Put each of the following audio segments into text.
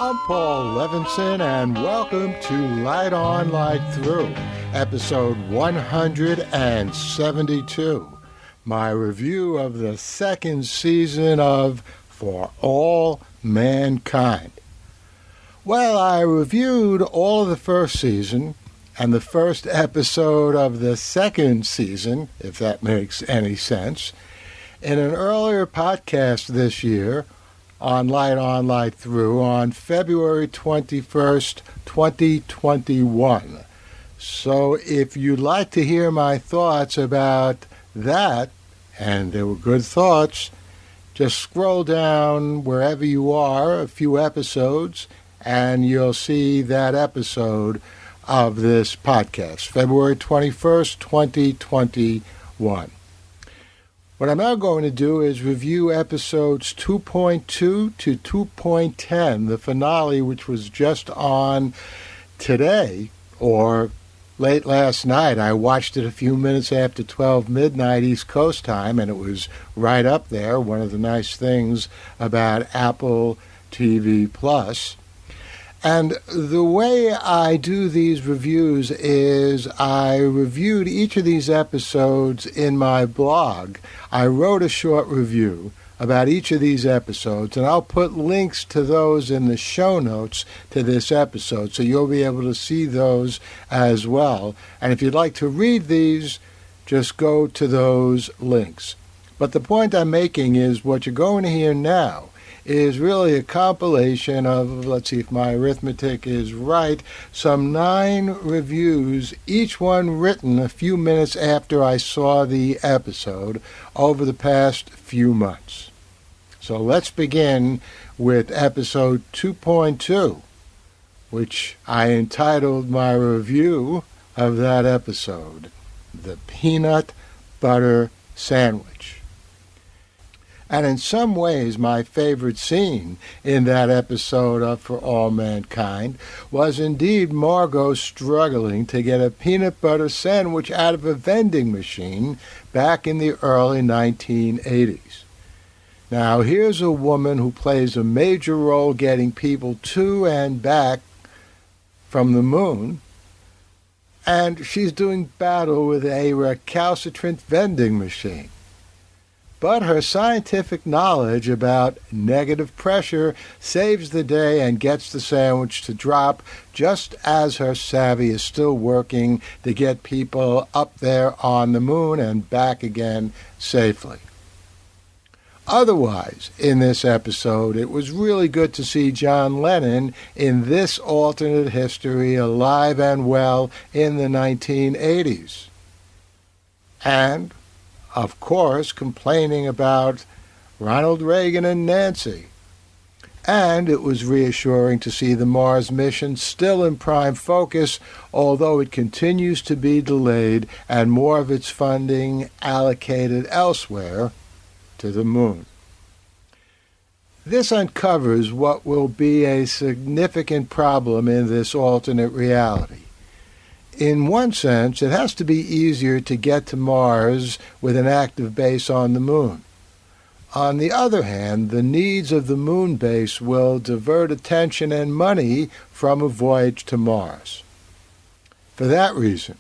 I'm Paul Levinson, and welcome to Light On, Light Through, episode 172, my review of the second season of For All Mankind. Well, I reviewed all of the first season and the first episode of the second season, if that makes any sense, in an earlier podcast this year on Light On, Light Through on February 21st, 2021. So if you'd like to hear my thoughts about that, and they were good thoughts, just scroll down wherever you are, a few episodes, and you'll see that episode of this podcast, February 21st, 2021. What I'm now going to do is review episodes 2.2 to 2.10, the finale, which was just on today, or late last night. I watched it a few minutes after 12 midnight East Coast time, and it was right up there, one of the nice things about Apple TV Plus. And the way I do these reviews is I reviewed each of these episodes in my blog. I wrote a short review about each of these episodes, and I'll put links to those in the show notes to this episode, so you'll be able to see those as well. And if you'd like to read these, just go to those links. But the point I'm making is what you're going to hear now is really a compilation of, let's see if my arithmetic is right, some 9 reviews, each one written a few minutes after I saw the episode over the past few months. So let's begin with episode 2.2, which I entitled my review of that episode, The Peanut Butter Sandwich. And in some ways, my favorite scene in that episode of For All Mankind was indeed Margot struggling to get a peanut butter sandwich out of a vending machine back in the early 1980s. Now, here's a woman who plays a major role getting people to and back from the moon, and she's doing battle with a recalcitrant vending machine. But her scientific knowledge about negative pressure saves the day and gets the sandwich to drop just as her savvy is still working to get people up there on the moon and back again safely. Otherwise, in this episode, it was really good to see John Lennon in this alternate history alive and well in the 1980s. And of course, complaining about Ronald Reagan and Nancy. And it was reassuring to see the Mars mission still in prime focus, although it continues to be delayed and more of its funding allocated elsewhere to the moon. This uncovers what will be a significant problem in this alternate reality. In one sense, it has to be easier to get to Mars with an active base on the moon. On the other hand, the needs of the moon base will divert attention and money from a voyage to Mars. For that reason,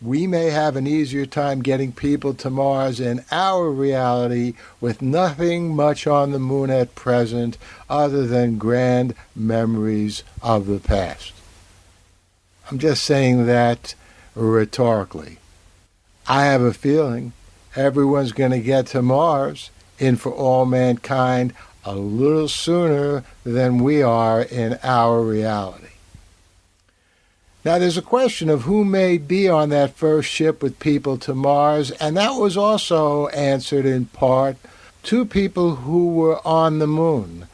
we may have an easier time getting people to Mars in our reality with nothing much on the moon at present other than grand memories of the past. I'm just saying that rhetorically. I have a feeling everyone's going to get to Mars in For All Mankind a little sooner than we are in our reality. Now, there's a question of who may be on that first ship with people to Mars, and that was also answered in part. 2 people who were on the moon,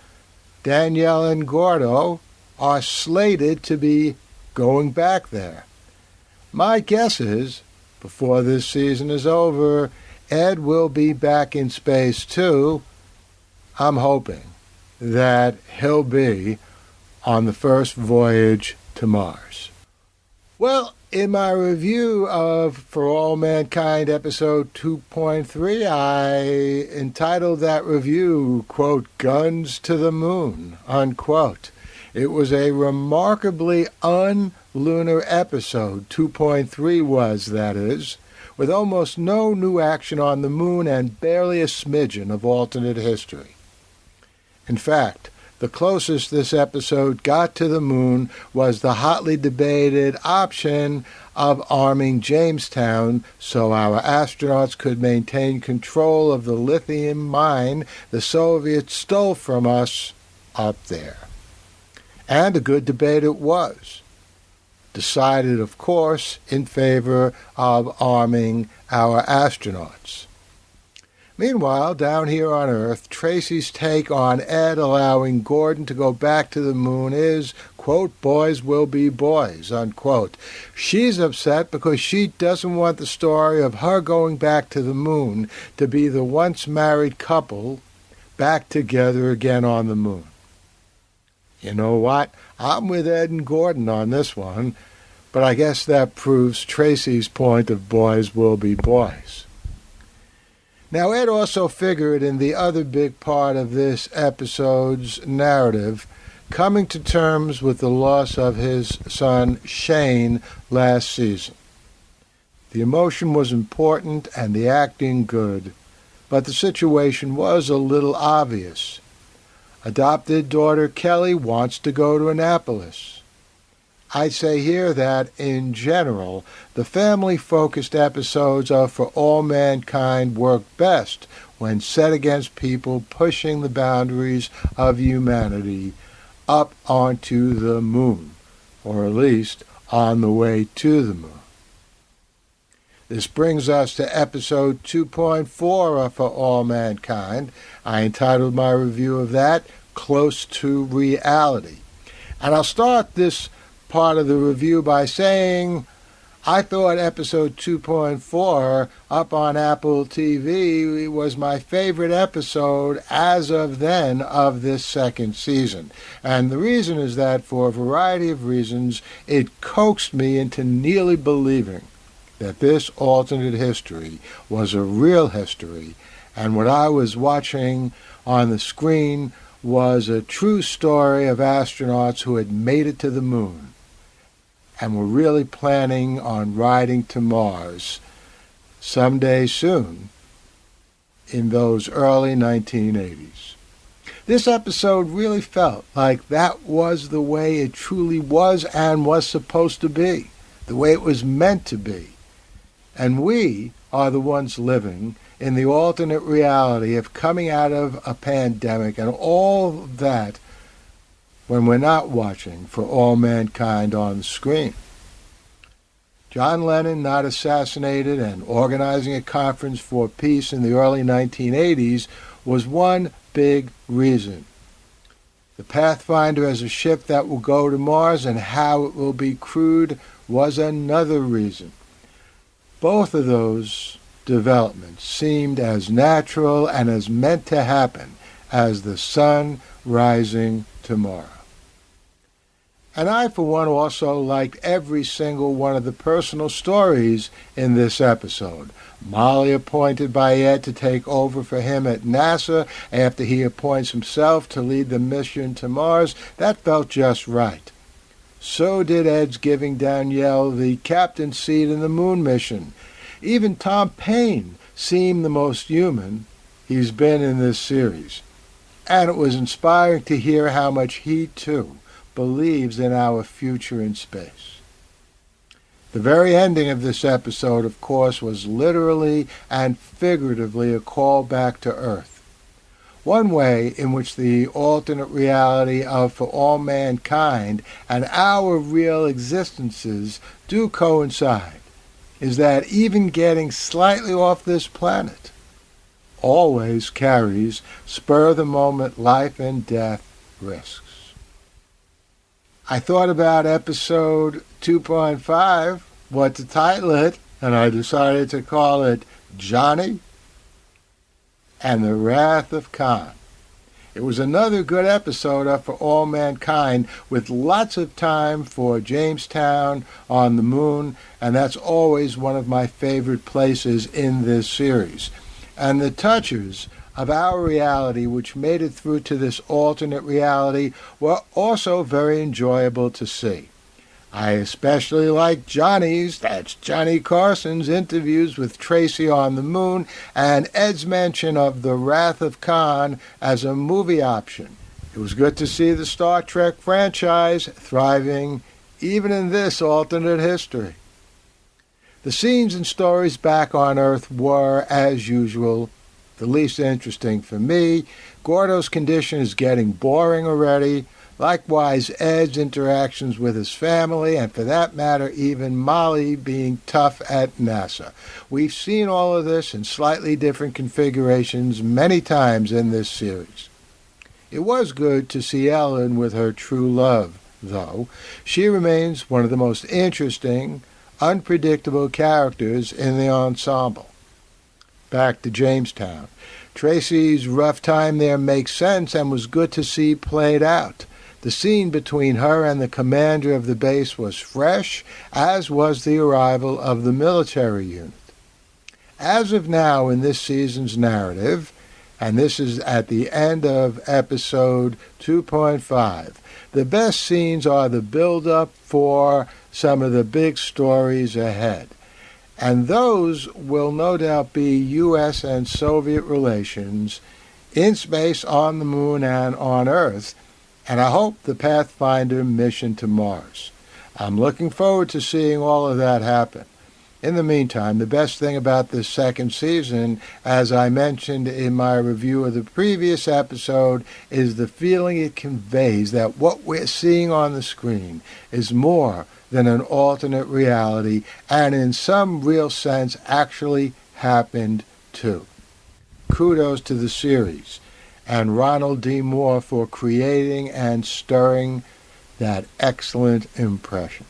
Danielle and Gordo, are slated to be going back there. My guess is, before this season is over, Ed will be back in space too. I'm hoping that he'll be on the first voyage to Mars. Well, in my review of For All Mankind episode 2.3, I entitled that review, quote, Guns to the Moon, unquote. It was a remarkably un-lunar episode, 2.3 was, that is, with almost no new action on the moon and barely a smidgen of alternate history. In fact, the closest this episode got to the moon was the hotly debated option of arming Jamestown so our astronauts could maintain control of the lithium mine the Soviets stole from us up there. And a good debate it was. Decided, of course, in favor of arming our astronauts. Meanwhile, down here on Earth, Tracy's take on Ed allowing Gordon to go back to the moon is, quote, boys will be boys, unquote. She's upset because she doesn't want the story of her going back to the moon to be the once married couple back together again on the moon. You know what? I'm with Ed and Gordon on this one, but I guess that proves Tracy's point of boys will be boys. Now, Ed also figured in the other big part of this episode's narrative, coming to terms with the loss of his son Shane last season. The emotion was important and the acting good, but the situation was a little obvious. Adopted daughter Kelly wants to go to Annapolis. I'd say here that, in general, the family-focused episodes of For All Mankind work best when set against people pushing the boundaries of humanity up onto the moon, or at least on the way to the moon. This brings us to episode 2.4 of For All Mankind. I entitled my review of that, Close to Reality. And I'll start this part of the review by saying I thought episode 2.4 up on Apple TV was my favorite episode as of then of this second season. And the reason is that for a variety of reasons, it coaxed me into nearly believing that this alternate history was a real history, and what I was watching on the screen was a true story of astronauts who had made it to the moon and were really planning on riding to Mars someday soon in those early 1980s. This episode really felt like that was the way it truly was and was supposed to be, the way it was meant to be. And we are the ones living in the alternate reality of coming out of a pandemic and all that when we're not watching For All Mankind on the screen. John Lennon not assassinated and organizing a conference for peace in the early 1980s was one big reason. The Pathfinder as a ship that will go to Mars and how it will be crewed was another reason. Both of those developments seemed as natural and as meant to happen as the sun rising tomorrow. And I, for one, also liked every single one of the personal stories in this episode. Molly appointed by Ed to take over for him at NASA after he appoints himself to lead the mission to Mars, that felt just right. So did Ed's giving Danielle the captain's seat in the moon mission. Even Tom Paine seemed the most human he's been in this series. And it was inspiring to hear how much he, too, believes in our future in space. The very ending of this episode, of course, was literally and figuratively a call back to Earth. One way in which the alternate reality of For All Mankind and our real existences do coincide is that even getting slightly off this planet always carries spur-of-the-moment life and death risks. I thought about episode 2.5, what to title it, and I decided to call it Johnny and the Wrath of Khan. It was another good episode of For All Mankind with lots of time for Jamestown on the moon, and that's always one of my favorite places in this series. And the touches of our reality which made it through to this alternate reality were also very enjoyable to see. I especially like that's Johnny Carson's interviews with Tracy on the moon, and Ed's mention of The Wrath of Khan as a movie option. It was good to see the Star Trek franchise thriving even in this alternate history. The scenes and stories back on Earth were, as usual, the least interesting for me. Gordo's condition is getting boring already. Likewise, Ed's interactions with his family, and for that matter, even Molly being tough at NASA. We've seen all of this in slightly different configurations many times in this series. It was good to see Ellen with her true love, though. She remains one of the most interesting, unpredictable characters in the ensemble. Back to Jamestown. Tracy's rough time there makes sense and was good to see played out. The scene between her and the commander of the base was fresh, as was the arrival of the military unit. As of now in this season's narrative, and this is at the end of episode 2.5, the best scenes are the build-up for some of the big stories ahead. And those will no doubt be U.S. and Soviet relations in space, on the moon, and on Earth, and I hope the Pathfinder mission to Mars. I'm looking forward to seeing all of that happen. In the meantime, the best thing about this second season, as I mentioned in my review of the previous episode, is the feeling it conveys that what we're seeing on the screen is more than an alternate reality, and in some real sense actually happened too. Kudos to the series and Ronald D. Moore for creating and stirring that excellent impression.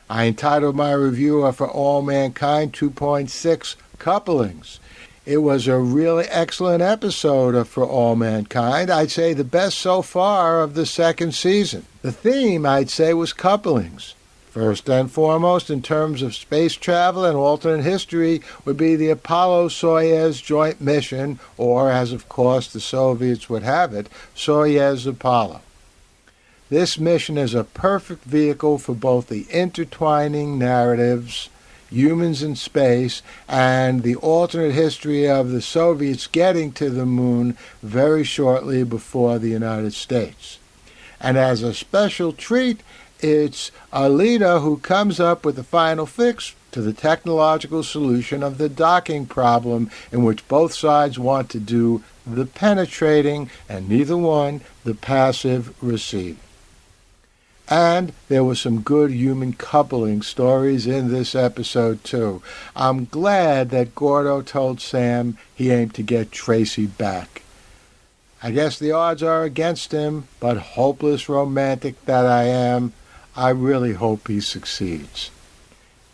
I entitled my review of For All Mankind 2.6 Couplings. It was a really excellent episode of For All Mankind. I'd say the best so far of the second season. The theme, I'd say, was couplings. First and foremost, in terms of space travel and alternate history, would be the Apollo-Soyuz joint mission, or, as of course the Soviets would have it, Soyuz-Apollo. This mission is a perfect vehicle for both the intertwining narratives, humans in space, and the alternate history of the Soviets getting to the moon very shortly before the United States. And as a special treat, it's Alita who comes up with the final fix to the technological solution of the docking problem, in which both sides want to do the penetrating and neither one the passive receiving. And there were some good human coupling stories in this episode, too. I'm glad that Gordo told Sam he aimed to get Tracy back. I guess the odds are against him, but hopeless romantic that I am, I really hope he succeeds.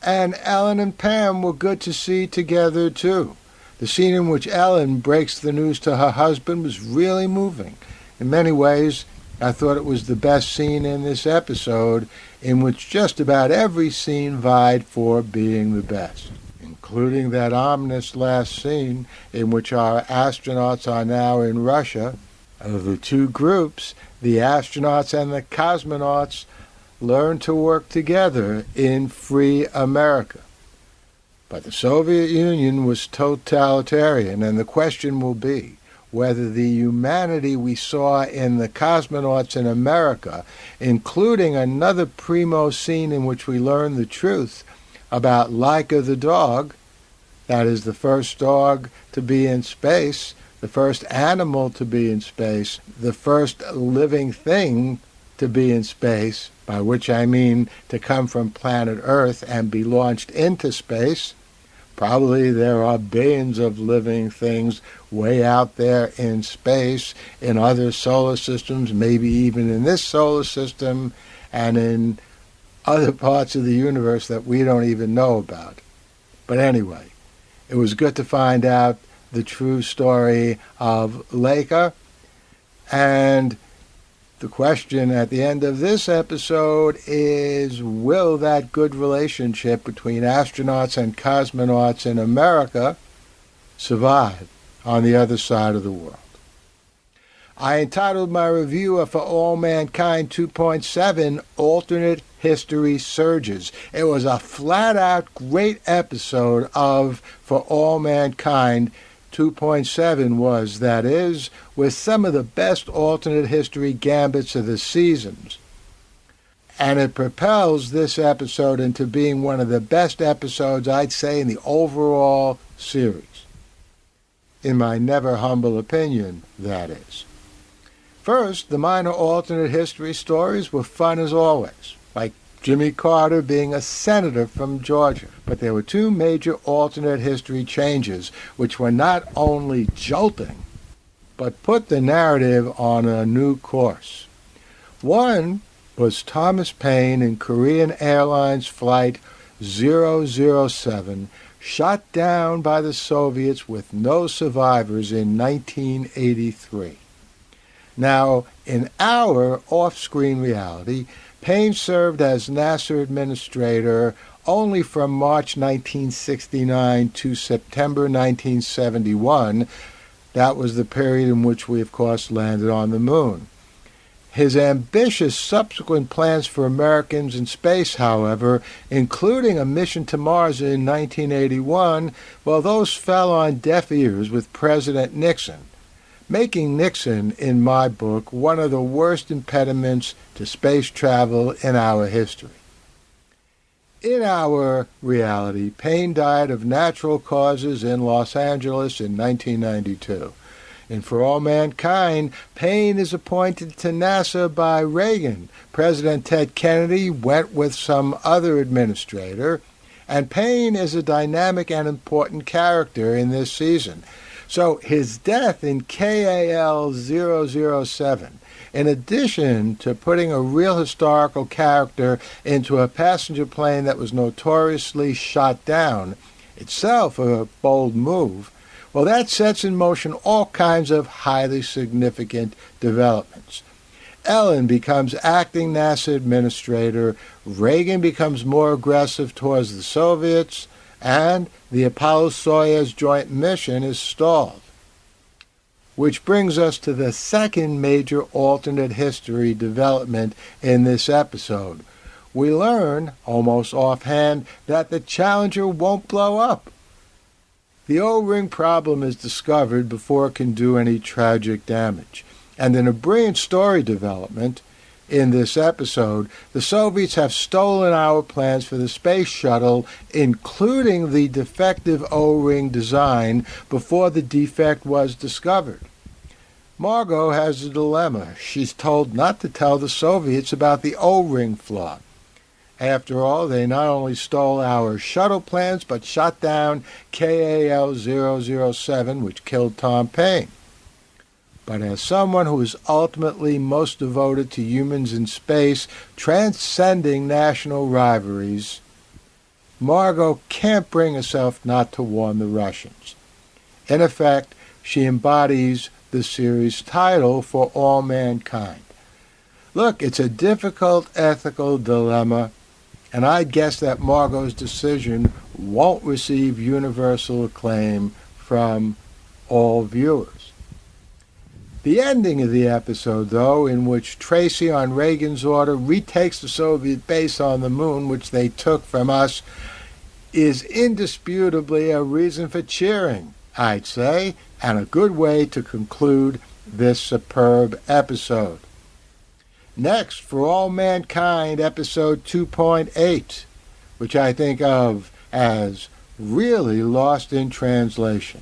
And Ellen and Pam were good to see together, too. The scene in which Ellen breaks the news to her husband was really moving. In many ways, I thought it was the best scene in this episode, in which just about every scene vied for being the best, including that ominous last scene in which our astronauts are now in Russia. Of the two groups, the astronauts and the cosmonauts learn to work together in free America. But the Soviet Union was totalitarian, and the question will be whether the humanity we saw in the cosmonauts in America, including another primo scene in which we learn the truth about Laika the dog, that is the first dog to be in space, the first animal to be in space, the first living thing to be in space, by which I mean to come from planet Earth and be launched into space. Probably there are billions of living things way out there in space, in other solar systems, maybe even in this solar system, and in other parts of the universe that we don't even know about. But anyway, it was good to find out the true story of Laika, and the question at the end of this episode is, will that good relationship between astronauts and cosmonauts in America survive? on the other side of the world. I entitled my review of For All Mankind 2.7 Alternate History Surges. It was a flat-out great episode of For All Mankind 2.7 was, that is, with some of the best alternate history gambits of the seasons. And it propels this episode into being one of the best episodes, I'd say, in the overall series. In my never humble opinion, that is. First, the minor alternate history stories were fun as always, like Jimmy Carter being a senator from Georgia. But there were two major alternate history changes which were not only jolting, but put the narrative on a new course. One was Thomas Paine in Korean Airlines Flight 007, shot down by the Soviets with no survivors in 1983. Now, in our off-screen reality, Paine served as NASA administrator only from March 1969 to September 1971. That was the period in which we, of course, landed on the moon. His ambitious subsequent plans for Americans in space, however, including a mission to Mars in 1981, well, those fell on deaf ears with President Nixon, making Nixon, in my book, one of the worst impediments to space travel in our history. In our reality, Paine died of natural causes in Los Angeles in 1992. And For All Mankind, Paine is appointed to NASA by Reagan. President Ted Kennedy went with some other administrator, and Paine is a dynamic and important character in this season. So his death in KAL 007, in addition to putting a real historical character into a passenger plane that was notoriously shot down, itself a bold move, well, that sets in motion all kinds of highly significant developments. Ellen becomes acting NASA administrator, Reagan becomes more aggressive towards the Soviets, and the Apollo-Soyuz joint mission is stalled. Which brings us to the second major alternate history development in this episode. We learn, almost offhand, that the Challenger won't blow up. The O-ring problem is discovered before it can do any tragic damage. And in a brilliant story development, in this episode, the Soviets have stolen our plans for the space shuttle, including the defective O-ring design, before the defect was discovered. Margot has a dilemma. She's told not to tell the Soviets about the O-ring flaw. After all, they not only stole our shuttle plans, but shot down KAL 007, which killed Tom Paine. But as someone who is ultimately most devoted to humans in space, transcending national rivalries, Margot can't bring herself not to warn the Russians. In effect, she embodies the series title For All Mankind. Look, it's a difficult ethical dilemma, and I guess that Margot's decision won't receive universal acclaim from all viewers. The ending of the episode, though, in which Tracy, on Reagan's order, retakes the Soviet base on the moon, which they took from us, is indisputably a reason for cheering, I'd say, and a good way to conclude this superb episode. Next, For All Mankind, episode 2.8, which I think of as really lost in translation.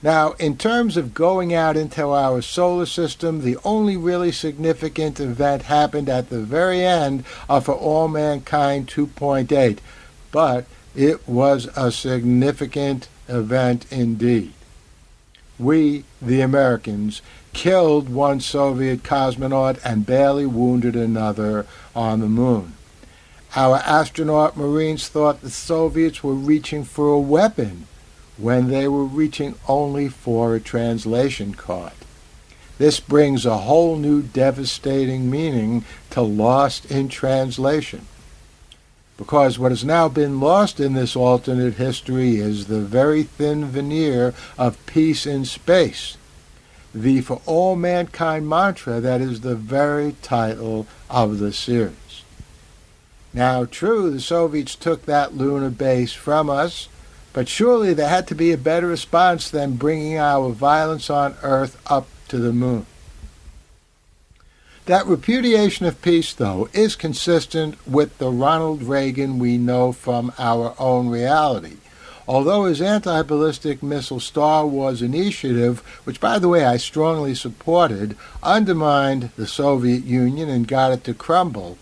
Now, in terms of going out into our solar system, the only really significant event happened at the very end of For All Mankind 2.8, but it was a significant event indeed. We, the Americans, killed one Soviet cosmonaut and barely wounded another on the moon. Our astronaut Marines thought the Soviets were reaching for a weapon when they were reaching only for a translation card. This brings a whole new devastating meaning to lost in translation. because what has now been lost in this alternate history is the very thin veneer of peace in space, the for all mankind mantra that is the very title of the series. Now, true, the Soviets took that lunar base from us, but surely there had to be a better response than bringing our violence on Earth up to the moon. That repudiation of peace, though, is consistent with the Ronald Reagan we know from our own reality. Although his anti-ballistic missile Star Wars initiative, which by the way I strongly supported, undermined the Soviet Union and got it to crumble,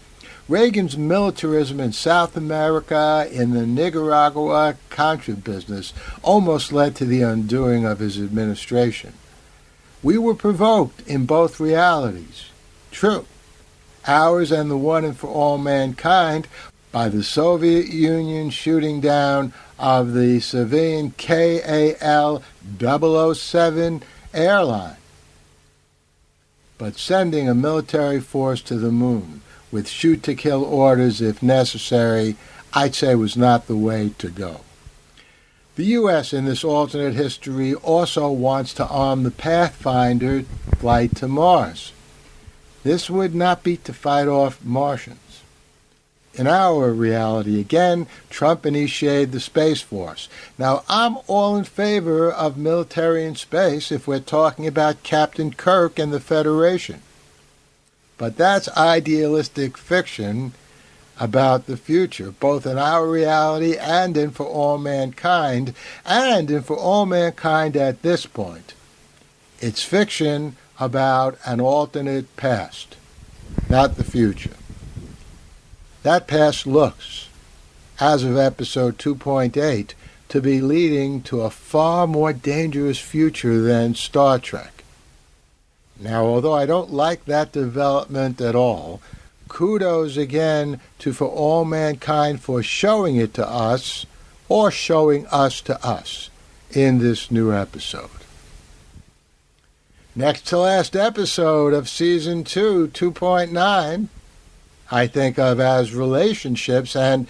Reagan's militarism in South America, in the Nicaragua Contra business, almost led to the undoing of his administration. We were provoked in both realities. True, ours and the one and for all mankind, by the Soviet Union shooting down of the civilian KAL-007 airline, but sending a military force to the moon with shoot-to-kill orders if necessary, I'd say was not the way to go. The U.S. in this alternate history also wants to arm the Pathfinder flight to Mars. This would not be to fight off Martians. In our reality, again, Trump initiated the Space Force. Now, I'm all in favor of military in space if we're talking about Captain Kirk and the Federation. But that's idealistic fiction about the future, both in our reality and in For All Mankind, and in For All Mankind at this point. It's fiction about an alternate past, not the future. That past looks, as of episode 2.8, to be leading to a far more dangerous future than Star Trek. Now, although I don't like that development at all, kudos again to For All Mankind for showing it to us, or showing us to us, in this new episode. Next to last episode of Season 2, 2.9, I think of as relationships, and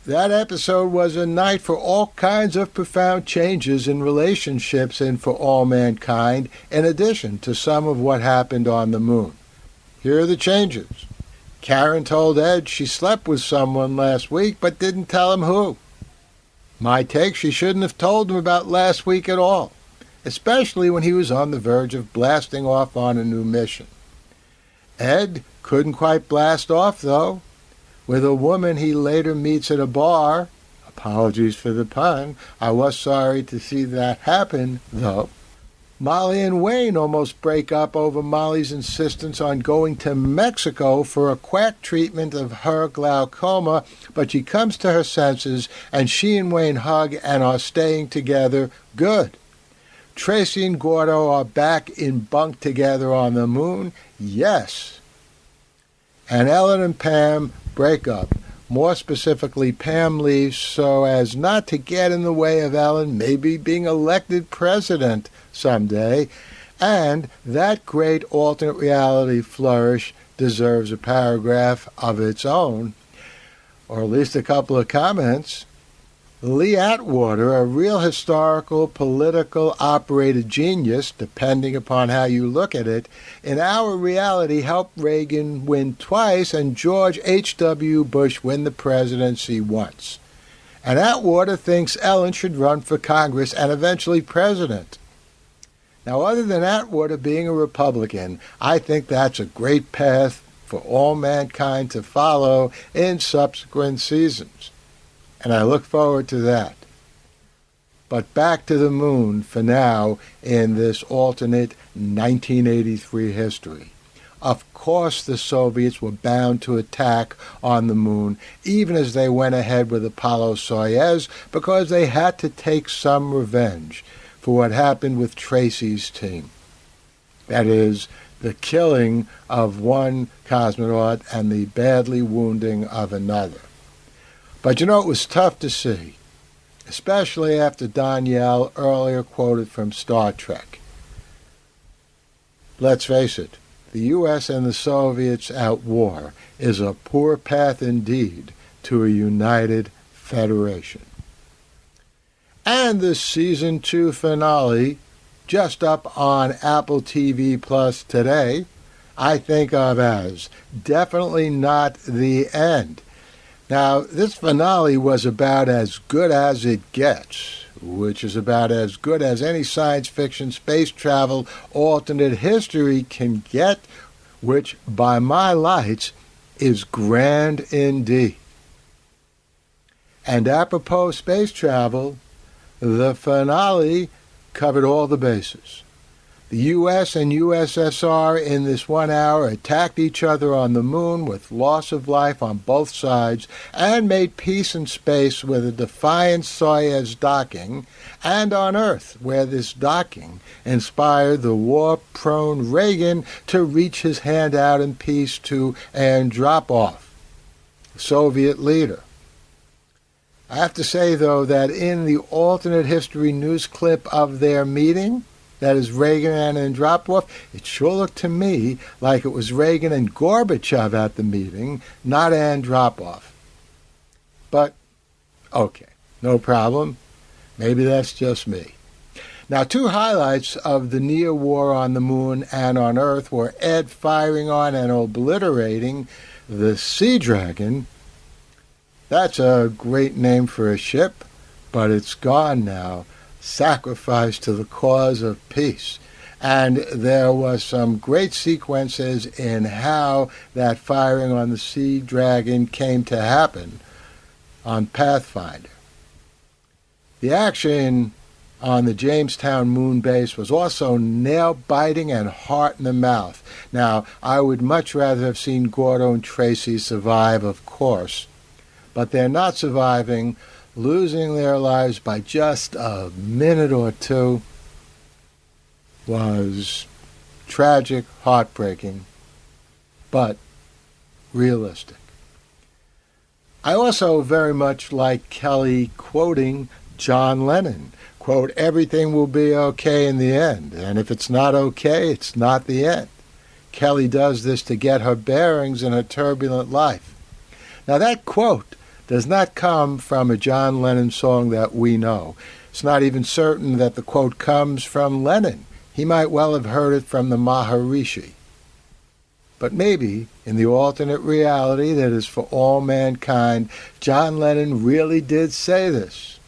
that episode was a night for all kinds of profound changes in relationships in For All Mankind, in addition to some of what happened on the moon. Here are the changes. Karen told Ed she slept with someone last week, but didn't tell him who. My take, she shouldn't have told him about last week at all, especially when he was on the verge of blasting off on a new mission. Ed couldn't quite blast off, though, with a woman he later meets at a bar. Apologies for the pun. I was sorry to see that happen, though. Molly and Wayne almost break up over Molly's insistence on going to Mexico for a quack treatment of her glaucoma, but she comes to her senses, and she and Wayne hug and are staying together. Good. Tracy and Gordo are back in bunk together on the moon. Yes. And Ellen and Pam break up. More specifically, Pam leaves so as not to get in the way of Ellen maybe being elected president someday. And that great alternate reality flourish deserves a paragraph of its own, or at least a couple of comments. Lee Atwater, a real historical, political, operated genius, depending upon how you look at it, in our reality helped Reagan win twice and George H.W. Bush win the presidency once. And Atwater thinks Ellen should run for Congress and eventually president. Now, other than Atwater being a Republican, I think that's a great path for all mankind to follow in subsequent seasons. And I look forward to that. But back to the moon for now in this alternate 1983 history. Of course the Soviets were bound to attack on the moon, even as they went ahead with Apollo-Soyuz, because they had to take some revenge for what happened with Tracy's team. That is, the killing of one cosmonaut and the badly wounding of another. But you know, it was tough to see, especially after Danielle earlier quoted from Star Trek. Let's face it, the U.S. and the Soviets at war is a poor path indeed to a united federation. And the Season 2 finale, just up on Apple TV Plus today, I think of as definitely not the end. Now, this finale was about as good as it gets, which is about as good as any science fiction, space travel, alternate history can get, which, by my lights, is grand indeed. And apropos space travel, the finale covered all the bases. The U.S. and USSR in this 1 hour attacked each other on the moon with loss of life on both sides and made peace in space with a defiant Soyuz docking, and on Earth, where this docking inspired the war-prone Reagan to reach his hand out in peace to Andropov, the Soviet leader. I have to say, though, that in the alternate history news clip of their meeting, that is Reagan and Andropov, it sure looked to me like it was Reagan and Gorbachev at the meeting, not Andropov. But, okay, no problem. Maybe that's just me. Now, two highlights of the near war on the moon and on Earth were Ed firing on and obliterating the Sea Dragon. That's a great name for a ship, but it's gone now. Sacrificed to the cause of peace. And there was some great sequences in how that firing on the Sea Dragon came to happen on Pathfinder. The action on the Jamestown moon base was also nail-biting and heart-in-the-mouth. Now, I would much rather have seen Gordo and Tracy survive, of course, but they're not surviving, losing their lives by just a minute or two was tragic, heartbreaking, but realistic. I also very much like Kelly quoting John Lennon. Quote, "Everything will be okay in the end, and if it's not okay, it's not the end." Kelly does this to get her bearings in her turbulent life. Now that quote does not come from a John Lennon song that we know. It's not even certain that the quote comes from Lennon. He might well have heard it from the Maharishi. But maybe, in the alternate reality that is for all mankind, John Lennon really did say this.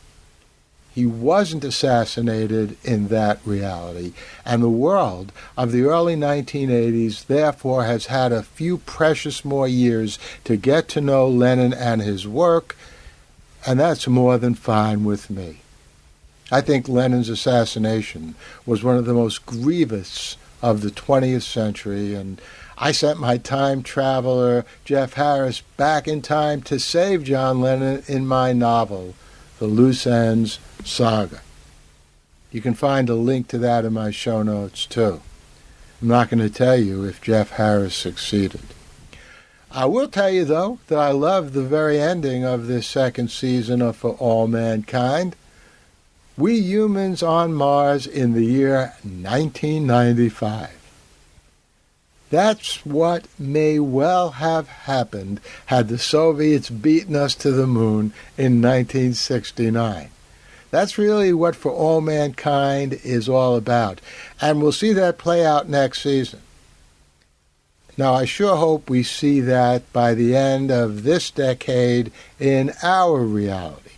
He wasn't assassinated in that reality, and the world of the early 1980s therefore has had a few precious more years to get to know Lennon and his work, and that's more than fine with me. I think Lennon's assassination was one of the most grievous of the 20th century, and I sent my time traveler, Jeff Harris, back in time to save John Lennon in my novel, The Loose Ends Saga. You can find a link to that in my show notes, too. I'm not going to tell you if Jeff Harris succeeded. I will tell you, though, that I love the very ending of this second season of For All Mankind. We humans on Mars in the year 1995. That's what may well have happened had the Soviets beaten us to the moon in 1969. That's really what For All Mankind is all about, and we'll see that play out next season. Now, I sure hope we see that by the end of this decade in our reality.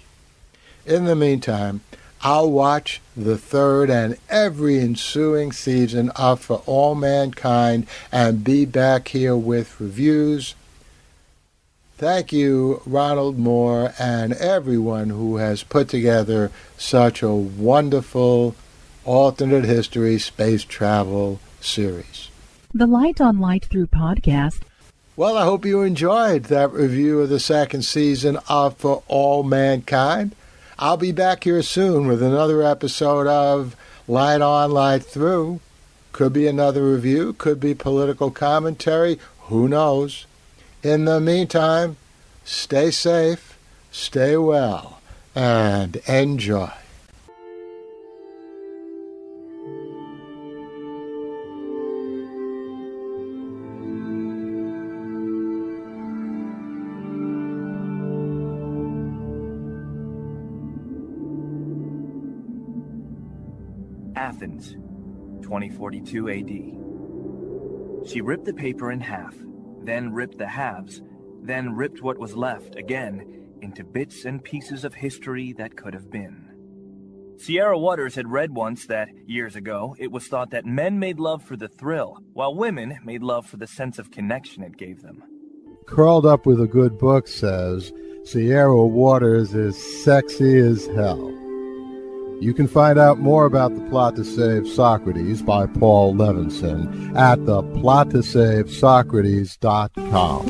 In the meantime, I'll watch the third and every ensuing season of For All Mankind and be back here with reviews. Thank you, Ronald Moore, and everyone who has put together such a wonderful alternate history space travel series. The Light on Light Through podcast. Well, I hope you enjoyed that review of the second season of For All Mankind. I'll be back here soon with another episode of Light On, Light Through. Could be another review, could be political commentary, who knows. In the meantime, stay safe, stay well, and enjoy. Athens, 2042 AD. She ripped the paper in half, then ripped the halves, then ripped what was left again into bits and pieces of history that could have been. Sierra Waters had read once that, years ago, it was thought that men made love for the thrill, while women made love for the sense of connection it gave them. Curled Up with a Good Book says Sierra Waters is sexy as hell. You can find out more about The Plot to Save Socrates by Paul Levinson at theplottosavesocrates.com.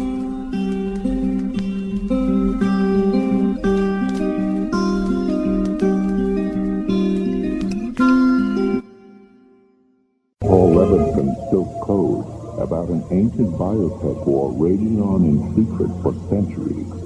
Paul Levinson spilled code about an ancient biotech war raging on in secret for centuries.